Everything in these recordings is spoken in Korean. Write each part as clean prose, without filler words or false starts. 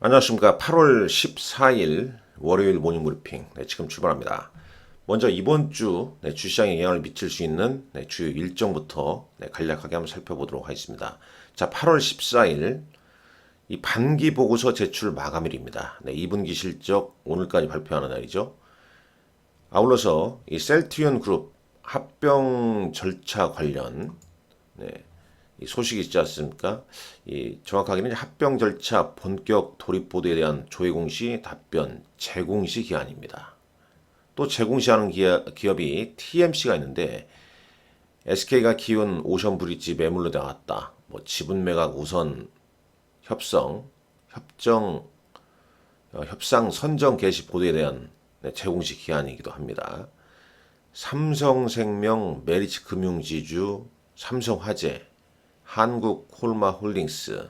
안녕하십니까. 8월 14일 월요일 모닝 브리핑 지금 출발합니다. 먼저 이번 주 주시장에 영향을 미칠 수 있는 주요 일정부터 간략하게 한번 살펴보도록 하겠습니다. 자, 8월 14일 이 반기 보고서 제출 마감일입니다. 2분기 실적 오늘까지 발표하는 날이죠. 아울러서 이 셀트리온 그룹 합병 절차 관련 이 소식이 있지 않습니까? 이 정확하게는 합병 절차 본격 도입 보도에 대한 조회 공시 답변 재공시 기한입니다. 또 재공시하는 기업이 TMC가 있는데 SK가 키운 오션 브릿지 매물로 나왔다. 뭐 지분 매각 우선 협상 선정 개시 보도에 대한 재공시 기한이기도 합니다. 삼성생명, 메리츠 금융지주, 삼성화재, 한국콜마홀딩스,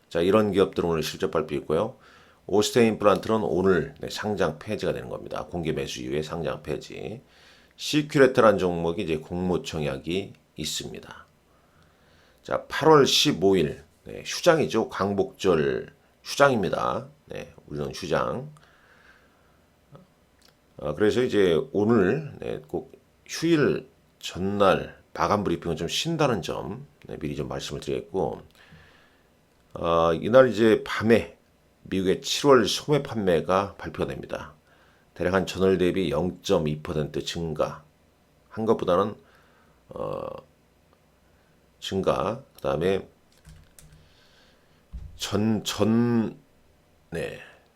자 이런 기업들은 오늘 실적 발표 있고요. 오스테인플란트는 오늘 상장 폐지가 되는 겁니다. 공개 매수 이후에 상장 폐지. 시큐레트란 종목이 이제 공모 청약이 있습니다. 자 8월 15일 휴장이죠. 광복절 휴장입니다. 우리는 휴장. 그래서 이제 오늘 꼭 휴일 전날 마감 브리핑은 좀 쉰다는 점 미리 좀 말씀을 드리겠고, 이날 이제 밤에 미국의 7월 소매 판매가 발표됩니다. 대략 한 전월 대비 0.2% 증가 한 것보다는 증가. 그다음에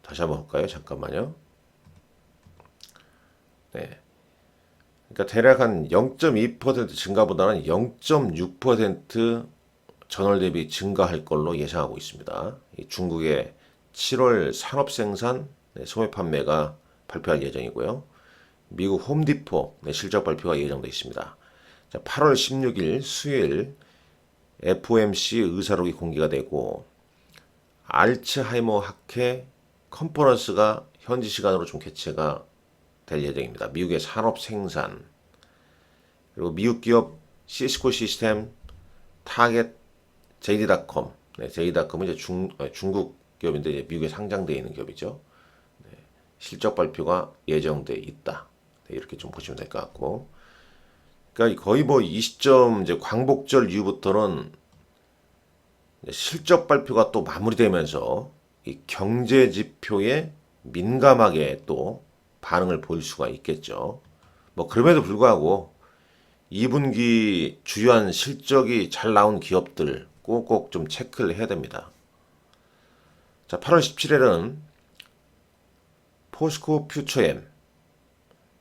다시 한번 볼까요? 잠깐만요. 그러니까 대략 한 0.2% 증가보다는 0.6% 전월 대비 증가할 걸로 예상하고 있습니다. 중국의 7월 산업 생산 소매 판매가 발표할 예정이고요. 미국 홈디포 실적 발표가 예정되어 있습니다. 자, 8월 16일 수요일 FOMC 의사록이 공개가 되고 알츠하이머 학회 컨퍼런스가 현지 시간으로 좀 개최가 될 예정입니다. 미국의 산업 생산, 그리고 미국 기업 시스코 시스템, 타겟, JD.com. JD.com은 이제 중국 기업인데 이제 미국에 상장되어 있는 기업이죠. 실적 발표가 예정돼 있다. 이렇게 좀 보시면 될 것 같고, 그러니까 거의 뭐 이 시점 이제 광복절 이후부터는 실적 발표가 또 마무리되면서 이 경제 지표에 민감하게 또 반응을 보일 수가 있겠죠. 뭐 그럼에도 불구하고 2분기 주요한 실적이 잘 나온 기업들 꼭꼭 좀 체크를 해야 됩니다. 자, 8월 17일은 포스코 퓨처엠,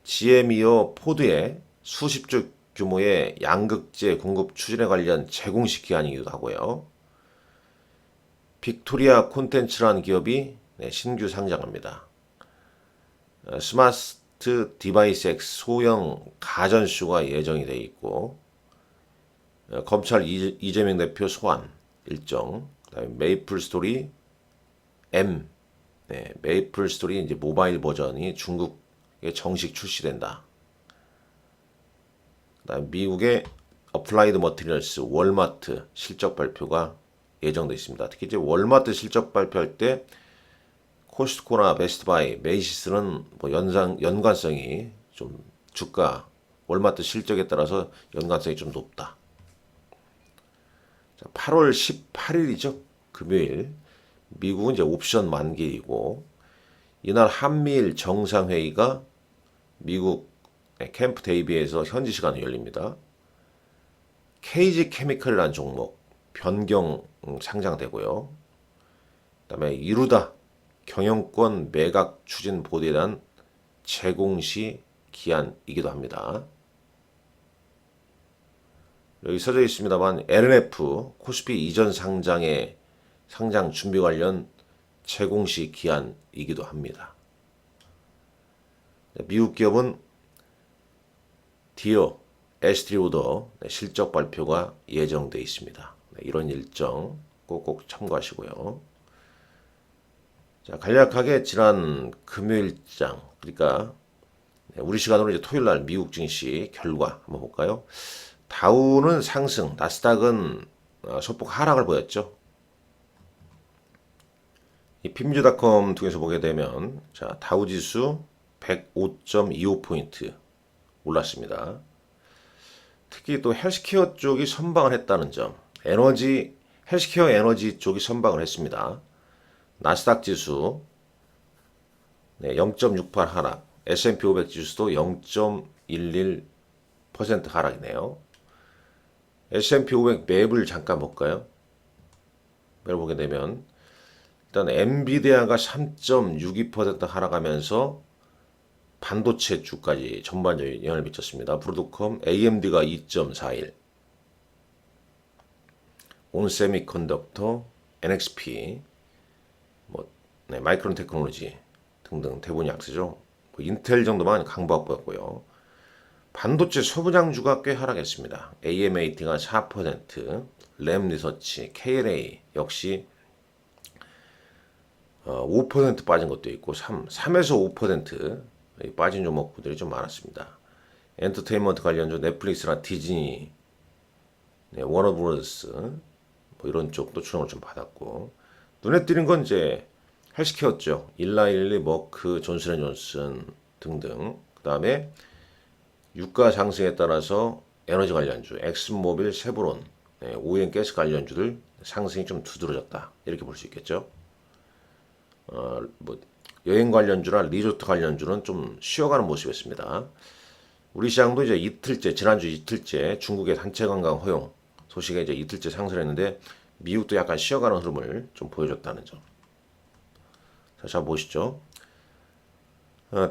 GM이어 포드의 수십조 규모의 양극재 공급 추진에 관련 재공시 기한이기도 하고요. 빅토리아 콘텐츠라는 기업이 신규 상장합니다. 스마트 디바이스 X 소형 가전쇼가 예정이 되어 있고, 검찰 이재명 대표 소환 일정, 그다음에 메이플 스토리 M, 메이플 스토리 이제 모바일 버전이 중국에 정식 출시된다. 그다음에 미국의 어플라이드 머티리얼스, 월마트 실적 발표가 예정되어 있습니다. 특히 이제 월마트 실적 발표할 때 코스트코나 베스트바이, 메이시스는 뭐 연관성이 좀 주가, 월마트 실적에 따라서 연관성이 좀 높다. 자, 8월 18일이죠. 금요일. 미국은 이제 옵션 만기이고, 이날 한미일 정상회의가 미국 캠프 데이비드에서 현지 시간으로 열립니다. KG 케미컬이라는 종목 변경 상장되고요. 그다음에 이루다 경영권 매각 추진 보도에 대한 재공시 기한이기도 합니다. 여기 써져 있습니다만 LNF 코스피 이전 상장의 상장 준비 관련 재공시 기한이기도 합니다. 미국 기업은 디어, 에스트리오더 실적 발표가 예정되어 있습니다. 이런 일정 꼭꼭 참고하시고요. 자, 간략하게 지난 금요일장, 그러니까 우리 시간으로 이제 토요일 날 미국 증시 결과 한번 볼까요? 다우는 상승, 나스닥은 소폭 하락을 보였죠. 이 핀뷰닷컴 통해서 보게 되면 자, 다우지수 105.25포인트 올랐습니다. 특히 또 헬스케어 쪽이 선방을 했다는 점, 헬스케어 에너지 쪽이 선방을 했습니다. 나스닥 지수 0.68 하락, S&P 500 지수도 0.11% 하락이네요. S&P 500 맵을 잠깐 볼까요? 맵을 보게 되면 일단 엔비디아가 3.62% 하락하면서 반도체 주까지 전반적인 영향을 미쳤습니다. 브로드컴, AMD가 2.41, 온세미컨덕터, NXP, 마이크론 테크놀로지 등등 대부분 약세죠. 인텔 정도만 강보가 보였고요. 반도체 소부장주가 꽤 하락했습니다. AMAT가 4%, 램 리서치, KLA 역시 5% 빠진 것도 있고 3에서 5% 빠진 종목들이 좀 많았습니다. 엔터테인먼트 관련주 넷플릭스나 디즈니, 워너브로더스 이런 쪽도 추천을 좀 받았고 눈에 띄는 건 이제 헬스케어죠. 일라일리, 머크, 존슨앤존슨 등등. 그 다음에 유가 상승에 따라서 에너지 관련주, 엑슨모빌, 쉐보론, 오일 가스 관련주들 상승이 좀 두드러졌다. 이렇게 볼 수 있겠죠. 여행 관련주나 리조트 관련주는 좀 쉬어가는 모습이었습니다. 우리 시장도 이제 이틀째, 지난주 이틀째 중국의 단체 관광 허용 소식에 이제 이틀째 상승했는데 미국도 약간 쉬어가는 흐름을 좀 보여줬다는 점. 자, 보시죠.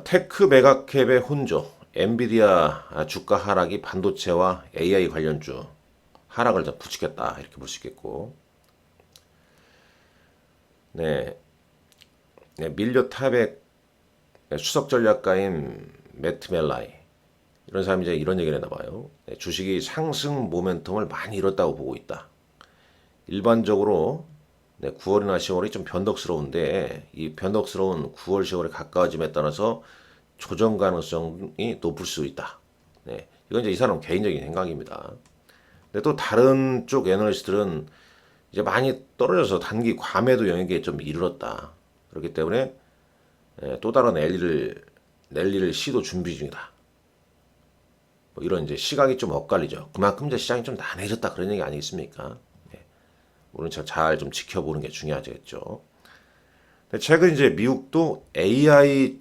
테크 메가캡의 혼조, 엔비디아 주가 하락이 반도체와 AI 관련주 하락을 좀 부추겼다 이렇게 볼 수 있겠고, 밀려 탑의 수석 전략가인 매트 멜라이 이런 사람이 이제 이런 얘기를 했나 봐요. 주식이 상승 모멘텀을 많이 잃었다고 보고 있다. 일반적으로 9월이나 10월이 좀 변덕스러운데 이 변덕스러운 9월, 10월에 가까워짐에 따라서 조정 가능성이 높을 수 있다. 이건 이제 이 사람 개인적인 생각입니다. 근데 또 다른 쪽 애널리스트들은 이제 많이 떨어져서 단기 과매도 영역에 좀 이르렀다. 그렇기 때문에 또 다른 랠리를 시도 준비 중이다. 이런 이제 시각이 좀 엇갈리죠. 그만큼 이제 시장이 좀 난해졌다 그런 얘기 아니겠습니까? 우리는 잘 좀 지켜보는 게 중요하겠죠. 최근 이제 미국도 AI,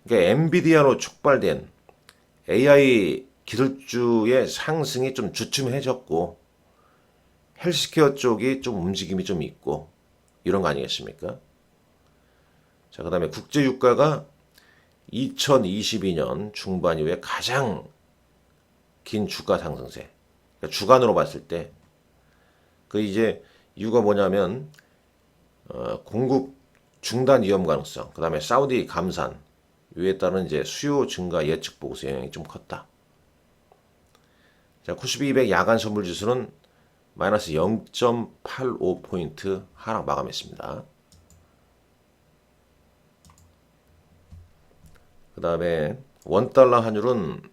그러니까 엔비디아로 촉발된 AI 기술주의 상승이 좀 주춤해졌고 헬스케어 쪽이 좀 움직임이 좀 있고 이런 거 아니겠습니까? 자, 그다음에 국제 유가가 2022년 중반 이후에 가장 긴 주가 상승세. 그러니까 주간으로 봤을 때 그 이제 이유가 뭐냐면 공급 중단 위험 가능성, 그다음에 사우디 감산 이에 따른 이제 수요 증가 예측 보고서 영향이 좀 컸다. 자, 코스피 200 야간 선물 지수는 마이너스 0.85포인트 하락 마감했습니다. 그 다음에 원달러 환율은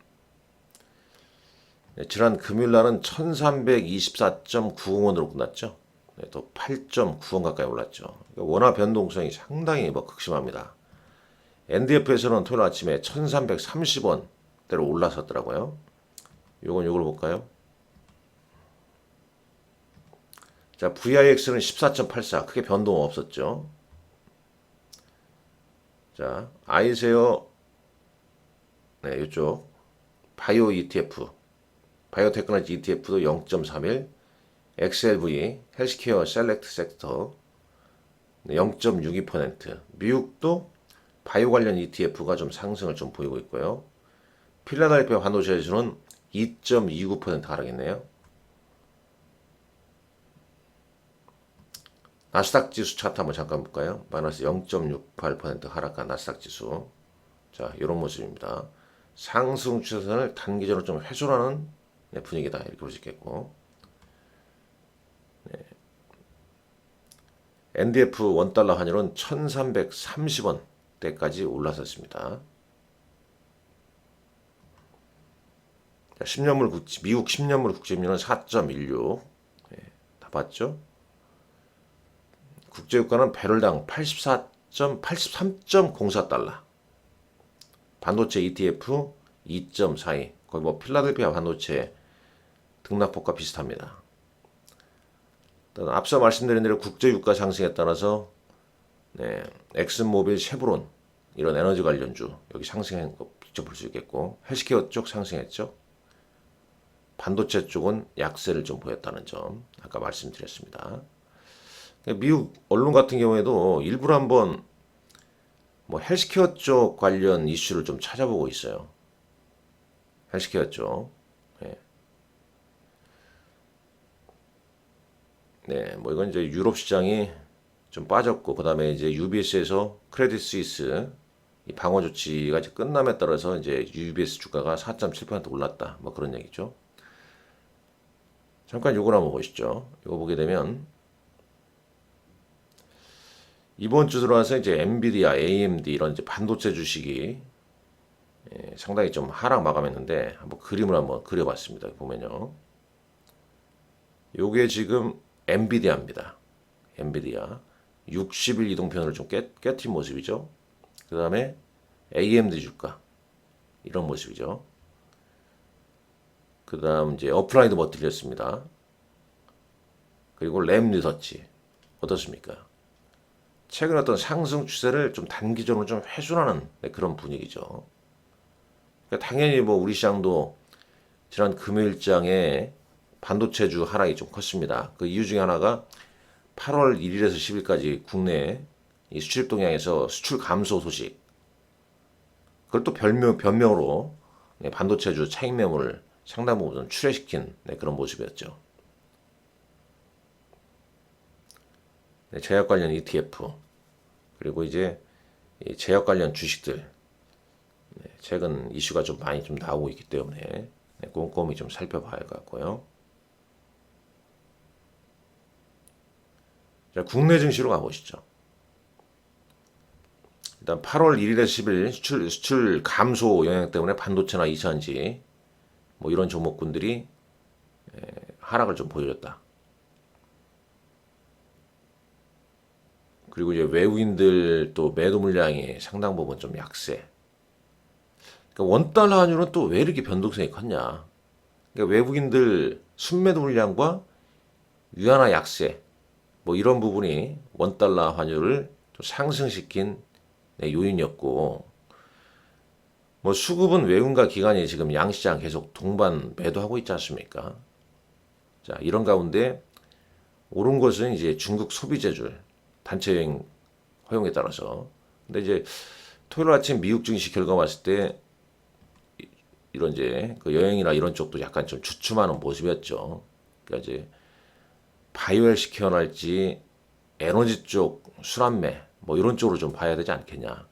지난 금요일 날은 1324.90원으로 끝났죠. 또 8.9원 가까이 올랐죠. 원화 변동성이 상당히 극심합니다. NDF에서는 토요일 아침에 1330원대로 올라섰더라고요. 요걸 볼까요? 자, VIX는 14.84 크게 변동 없었죠. 자, 아이세어 이쪽 바이오 ETF, 바이오테크놀로지 ETF도 0.31, XLV 헬스케어 셀렉트 섹터 0.62%, 미국도 바이오 관련 ETF가 좀 상승을 좀 보이고 있고요. 필라델피아 반도체 지수는 2.29% 하락했네요. 나스닥 지수 차트 한번 잠깐 볼까요? 마이너스 0.68% 하락한 나스닥 지수. 자, 이런 모습입니다. 상승 추세선을 단기적으로 좀 훼손하는 분위기다 이렇게 볼 수 있겠고, NDF 원달러 환율은 1330원대까지 올라섰습니다. 자, 10년물 미국 10년물 국채금리는 4.16, 다 봤죠? 국제유가는 배럴당 83.04달러. 반도체 ETF 2.42. 거의 뭐 필라델피아 반도체 등락폭과 비슷합니다. 앞서 말씀드린 대로 국제유가 상승에 따라서 엑슨모빌, 쉐브론 이런 에너지 관련주 여기 상승한 거 직접 볼 수 있겠고, 헬스케어 쪽 상승했죠. 반도체 쪽은 약세를 좀 보였다는 점 아까 말씀드렸습니다. 미국 언론 같은 경우에도 일부러 한번 뭐 헬스케어 쪽 관련 이슈를 좀 찾아보고 있어요. 헬스케어 쪽. 뭐 이건 이제 유럽 시장이 좀 빠졌고, 그 다음에 이제 UBS에서 크레딧 스위스 이 방어 조치가 이제 끝남에 따라서 이제 UBS 주가가 4.7% 올랐다. 뭐 그런 얘기죠. 잠깐 요걸 한번 보시죠. 이거 보게 되면 이번 주 들어와서 이제 엔비디아, AMD 이런 이제 반도체 주식이 상당히 좀 하락 마감했는데 한번 그림을 한번 그려봤습니다. 보면요. 요게 지금 엔비디아입니다. 엔비디아 60일 이동편을 좀 깨트린 모습이죠. 그 다음에 AMD 주가 이런 모습이죠. 그 다음 이제 어플라이드 머티리얼스입니다. 그리고 램 리서치 어떻습니까? 최근 어떤 상승 추세를 좀 단기적으로 좀 회순하는 그런 분위기죠. 그러니까 당연히 뭐 우리 시장도 지난 금요일장에 반도체주 하락이 좀 컸습니다. 그 이유 중에 하나가 8월 1일에서 10일까지 국내 이 수출 동향에서 수출 감소 소식. 그걸 또 변명으로 반도체주 차익 매물을 상당 부분 출회시킨 그런 모습이었죠. 제약 관련 ETF 그리고 이제 제약 관련 주식들 최근 이슈가 좀 많이 좀 나오고 있기 때문에 꼼꼼히 좀 살펴봐야 할 것 같고요. 자, 국내 증시로 가보시죠. 일단 8월 1일에서 10일 수출 감소 영향 때문에 반도체나 2차전지 뭐 이런 종목군들이 하락을 좀 보여줬다. 그리고 이제 외국인들 또 매도 물량이 상당 부분 좀 약세. 그러니까 원달러 환율은 또 왜 이렇게 변동성이 컸냐? 그러니까 외국인들 순매도 물량과 위안화 약세, 뭐 이런 부분이 원달러 환율을 또 상승시킨 요인이었고, 뭐 수급은 외국인과 기관이 지금 양시장 계속 동반 매도하고 있지 않습니까? 자, 이런 가운데 오른 것은 이제 중국 소비재줄 단체 여행 허용에 따라서. 근데 이제 토요일 아침 미국 증시 결과 봤을 때 이런 이제 그 여행이나 이런 쪽도 약간 좀 주춤하는 모습이었죠. 그러니까 이제 바이오 헬스케어랄지 에너지 쪽 순환매 뭐 이런 쪽으로 좀 봐야 되지 않겠냐.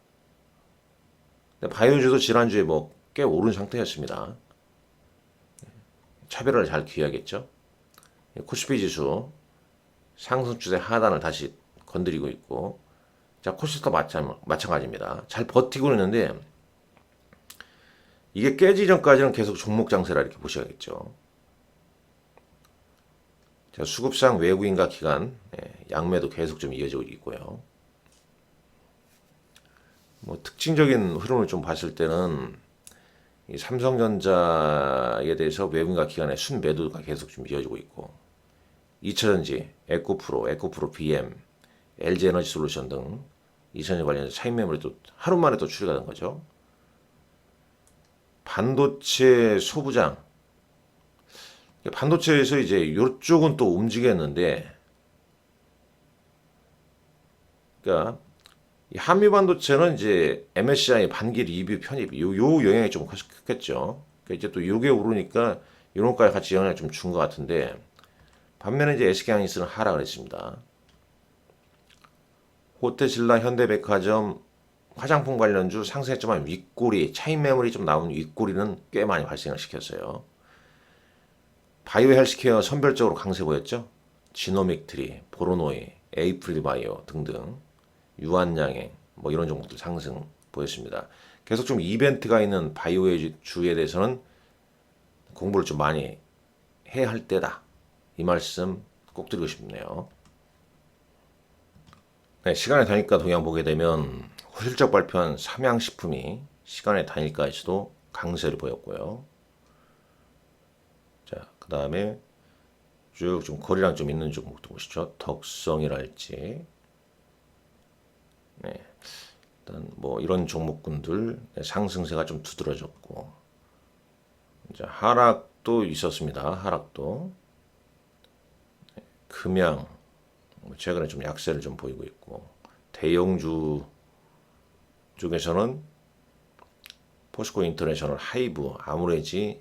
근데 바이오주도 지난주에 뭐 꽤 오른 상태였습니다. 차별을 잘 기해야겠죠. 코스피 지수 상승 추세 하단을 다시 건드리고 있고, 자 코스피도 마찬가지입니다. 잘 버티고 있는데 이게 깨지기 전까지는 계속 종목 장세라 이렇게 보셔야겠죠. 자, 수급상 외국인과 기관 양매도 계속 좀 이어지고 있고요. 뭐 특징적인 흐름을 좀 봤을 때는 이 삼성전자에 대해서 외국인과 기관의 순매도가 계속 좀 이어지고 있고, 2차전지, 에코프로 BM, LG에너지솔루션 등 2차전지 관련해서 차익 매물이 또 하루 만에 또 출시가 된 거죠. 반도체 소부장, 반도체에서 이제 이쪽은 또 움직였는데, 그러니까 이 한미 반도체는 이제 MSCI 반기 리뷰 편입 요 영향이 좀 컸겠죠. 그러니까 이제 또 요게 오르니까 이런 거까지 같이 영향을 좀 준 것 같은데, 반면에 이제 SK하이닉스는 하락을 했습니다. 호텔신라, 현대백화점, 화장품 관련주 상승했지만 윗꼬리, 차익 매물이 좀 나온 윗꼬리는 꽤 많이 발생을 시켰어요. 바이오 헬스케어 선별적으로 강세 보였죠. 지노믹트리, 보로노이, 에이프릴바이오 등등 유한양행 뭐 이런 종목들 상승 보였습니다. 계속 좀 이벤트가 있는 바이오의 주에 대해서는 공부를 좀 많이 해야 할 때다. 이 말씀 꼭 드리고 싶네요. 네, 시간의 단일가 동향 보게 되면 실적 발표한 삼양식품이 시간의 단일가에서도 강세를 보였고요. 자, 그 다음에 쭉 좀 거리랑 좀 있는 종목도 보시죠. 덕성이랄지, 네, 일단 뭐 이런 종목군들 상승세가 좀 두드러졌고, 이제 하락도 있었습니다. 하락도 금양 최근에 좀 약세를 좀 보이고 있고, 대형주 쪽에서는 포스코 인터내셔널, 하이브, 아무레지,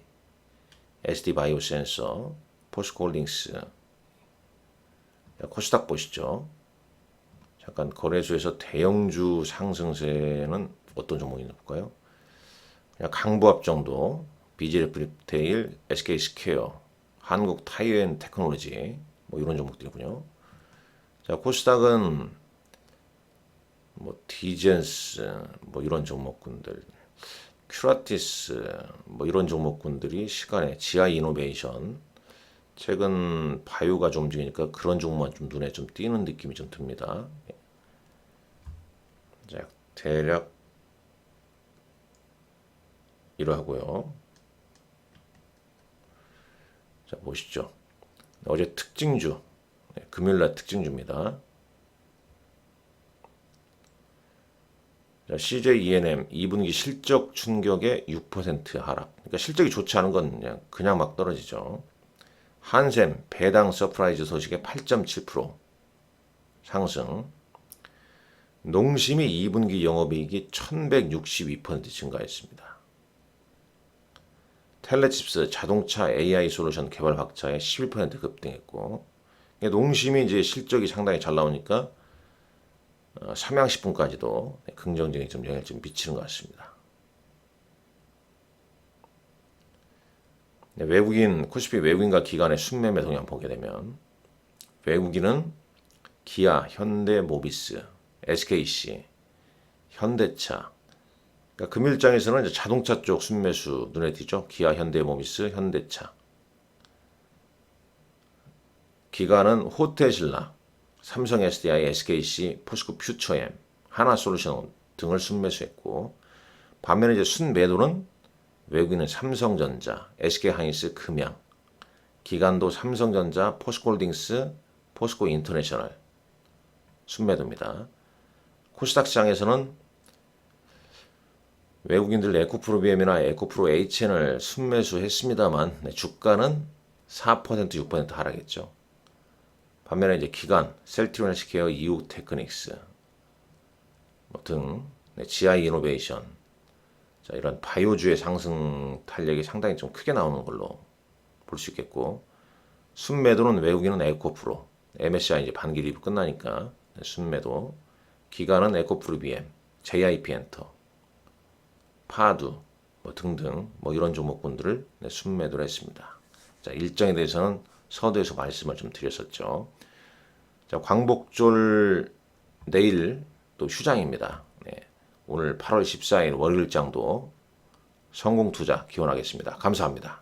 SD 바이오센서, 포스코 홀딩스, 코스닥 보시죠. 잠깐 거래소에서 대형주 상승세는 어떤 종목이 있나 볼까요? 그냥 강부합 정도, BGF 리테일, SK 스퀘어, 한국 타이어앤 테크놀로지 뭐 이런 종목들이군요. 자, 코스닥은 뭐 디젠스 뭐 이런 종목군들, 큐라티스 뭐 이런 종목군들이 시간에 지하 이노베이션 최근 바이오가 좀 움직이니까 그런 종목만 좀 눈에 좀 띄는 느낌이 좀 듭니다. 자, 대략 이러하고요. 자, 보시죠. 어제 특징주, 금요일날 특징주입니다. 자, CJ ENM 2분기 실적 충격의 6% 하락. 그러니까 실적이 좋지 않은 건 그냥 막 떨어지죠. 한샘 배당 서프라이즈 소식에 8.7% 상승. 농심이 2분기 영업이익이 1162% 증가했습니다. 텔레칩스 자동차 AI 솔루션 개발 확차에 11% 급등했고, 농심이 이제 실적이 상당히 잘 나오니까 삼양식품까지도 긍정적인 좀 영향을 좀 미치는 것 같습니다. 외국인 코스피 외국인과 기관의 순매매 동향 보게 되면 외국인은 기아, 현대모비스, SKC, 현대차. 그러니까 금일장에서는 이제 자동차 쪽 순매수 눈에 띄죠. 기아, 현대모비스, 현대차. 기관은 호텔신라, 삼성 SDI, SKC, 포스코 퓨처엠, 하나솔루션 등을 순매수했고, 반면에 이제 순매도는 외국인은 삼성전자, SK하이닉스, 금양, 기관도 삼성전자, 포스코홀딩스, 포스코 인터내셔널 순매도입니다. 코스닥 시장에서는 외국인들 에코프로 BM이나 에코프로 HN을 순매수했습니다만 주가는 4% 6% 하락했죠. 반면에 이제 기관 셀트리온 헬스케어, 이우 테크닉스 등 GI 이노베이션, 자, 이런 바이오주의 상승 탄력이 상당히 좀 크게 나오는 걸로 볼 수 있겠고, 순매도는 외국인은 에코프로, MSCI 이제 반기 리뷰 끝나니까 순매도, 기관은 에코프로 BM, JIP 엔터, 파두 뭐 등등 뭐 이런 종목군들을 순매도를 했습니다. 자, 일정에 대해서는 서두에서 말씀을 좀 드렸었죠. 자, 광복절 내일 또 휴장입니다. 네, 오늘 8월 14일 월요일장도 성공투자 기원하겠습니다. 감사합니다.